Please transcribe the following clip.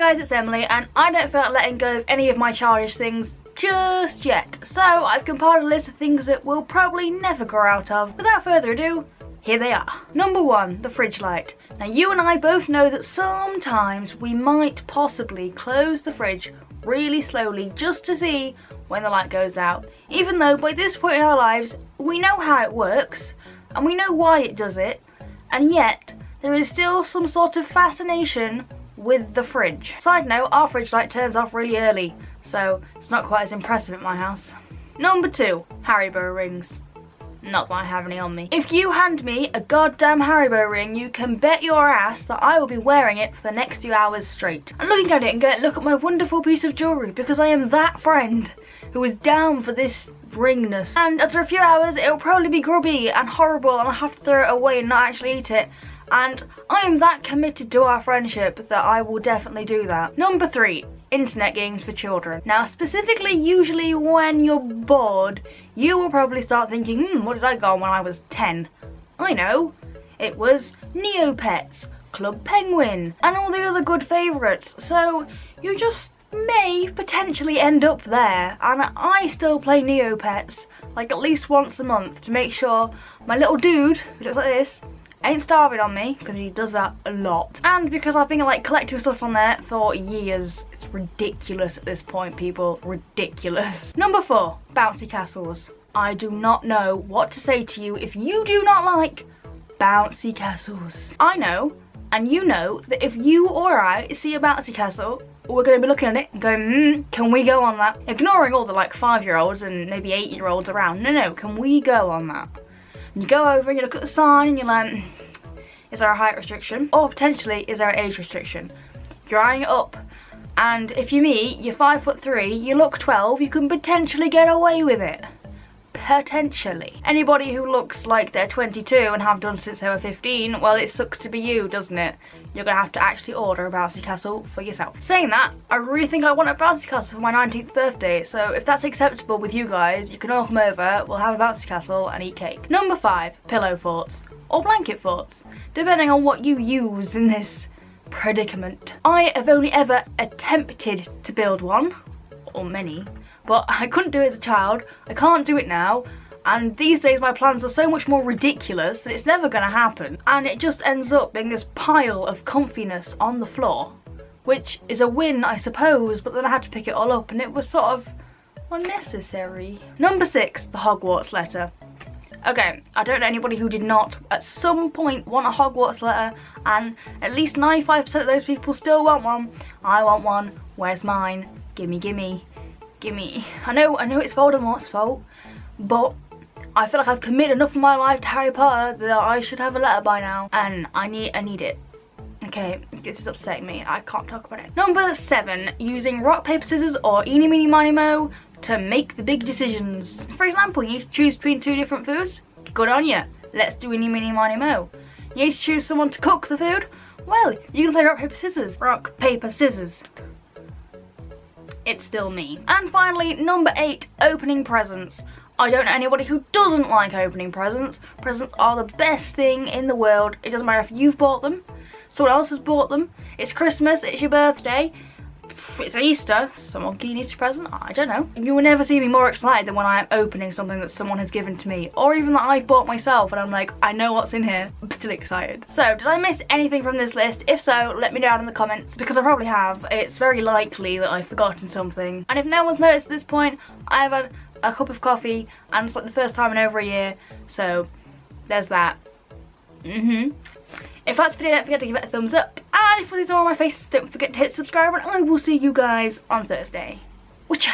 guys, it's Emily, and I don't feel like letting go of any of my childish things just yet. So I've compiled a list of things that we'll probably never grow out of. Without further ado, here they are. Number 1, the fridge light. Now you and I both know that sometimes we might possibly close the fridge really slowly just to see when the light goes out. Even though by this point in our lives, we know how it works and we know why it does it, and yet there is still some sort of fascination with the fridge. Side note, our fridge light turns off really early, so it's not quite as impressive at my house. Number 2, Haribo Rings. Not that I have any on me. If you hand me a goddamn Haribo ring, you can bet your ass that I will be wearing it for the next few hours straight. I'm looking at it and going, look at my wonderful piece of jewellery, because I am that friend who is down for this ringness. And after a few hours, it'll probably be grubby and horrible and I'll have to throw it away and not actually eat it. And I am that committed to our friendship that I will definitely do that. Number 3, internet games for children. Now specifically, usually when you're bored, you will probably start thinking, what did I go on when I was 10? I know, it was Neopets, Club Penguin, and all the other good favourites. So you just may potentially end up there, and I still play Neopets like at least once a month to make sure my little dude, who looks like this, ain't starving on me, because he does that a lot. And because I've been like collecting stuff on there for years. It's ridiculous at this point, people. Ridiculous. Number 4, bouncy castles. I do not know what to say to you if you do not like bouncy castles. I know, and you know, that if you or I see a bouncy castle, we're going to be looking at it and going, can we go on that? Ignoring all the like 5-year-olds and maybe 8-year-olds around. No, can we go on that? And you go over and you look at the sign and you're like, is there a height restriction? Or potentially, is there an age restriction? You're eyeing it up. And if you meet, you're 5'3", you look 12, you can potentially get away with it. Potentially. Anybody who looks like they're 22 and have done since they were 15, well, it sucks to be you, doesn't it? You're going to have to actually order a bouncy castle for yourself. Saying that, I really think I want a bouncy castle for my 19th birthday, so if that's acceptable with you guys, you can all come over, we'll have a bouncy castle and eat cake. Number 5, pillow forts. Or blanket forts, depending on what you use in this predicament. I have only ever attempted to build one, or many, but I couldn't do it as a child, I can't do it now, and these days my plans are so much more ridiculous that it's never going to happen, and it just ends up being this pile of comfiness on the floor, which is a win, I suppose, but then I had to pick it all up and it was sort of unnecessary. Number 6, the Hogwarts letter. Okay, I don't know anybody who did not at some point want a Hogwarts letter, and at least 95% of those people still want one. I want one. Where's mine? Gimme, gimme, gimme. I know it's Voldemort's fault, but I feel like I've committed enough of my life to Harry Potter that I should have a letter by now, and I need it. Okay, this is upsetting me. I can't talk about it. Number 7, using rock, paper, scissors or eeny, meeny, miny, moe to make the big decisions. For example, you need to choose between 2 different foods? Good on you. Let's do eeny, meeny, miny, moe. You need to choose someone to cook the food? Well, you can play rock, paper, scissors. Rock, paper, scissors. It's still me. And finally, number 8, opening presents. I don't know anybody who doesn't like opening presents. Presents are the best thing in the world. It doesn't matter if you've bought them, someone else has bought them, it's Christmas, it's your birthday, it's Easter, someone needs a present, I don't know. You will never see me more excited than when I am opening something that someone has given to me, or even that I've bought myself and I'm like, I know what's in here. I'm still excited. So, did I miss anything from this list? If so, let me know down in the comments, because I probably have. It's very likely that I've forgotten something. And if no one's noticed at this point, I've had a cup of coffee and it's like the first time in over a year, so there's that. If that's the video, don't forget to give it a thumbs up, and if these are all my faces, don't forget to hit subscribe, and I will see you guys on Thursday. Whatcha?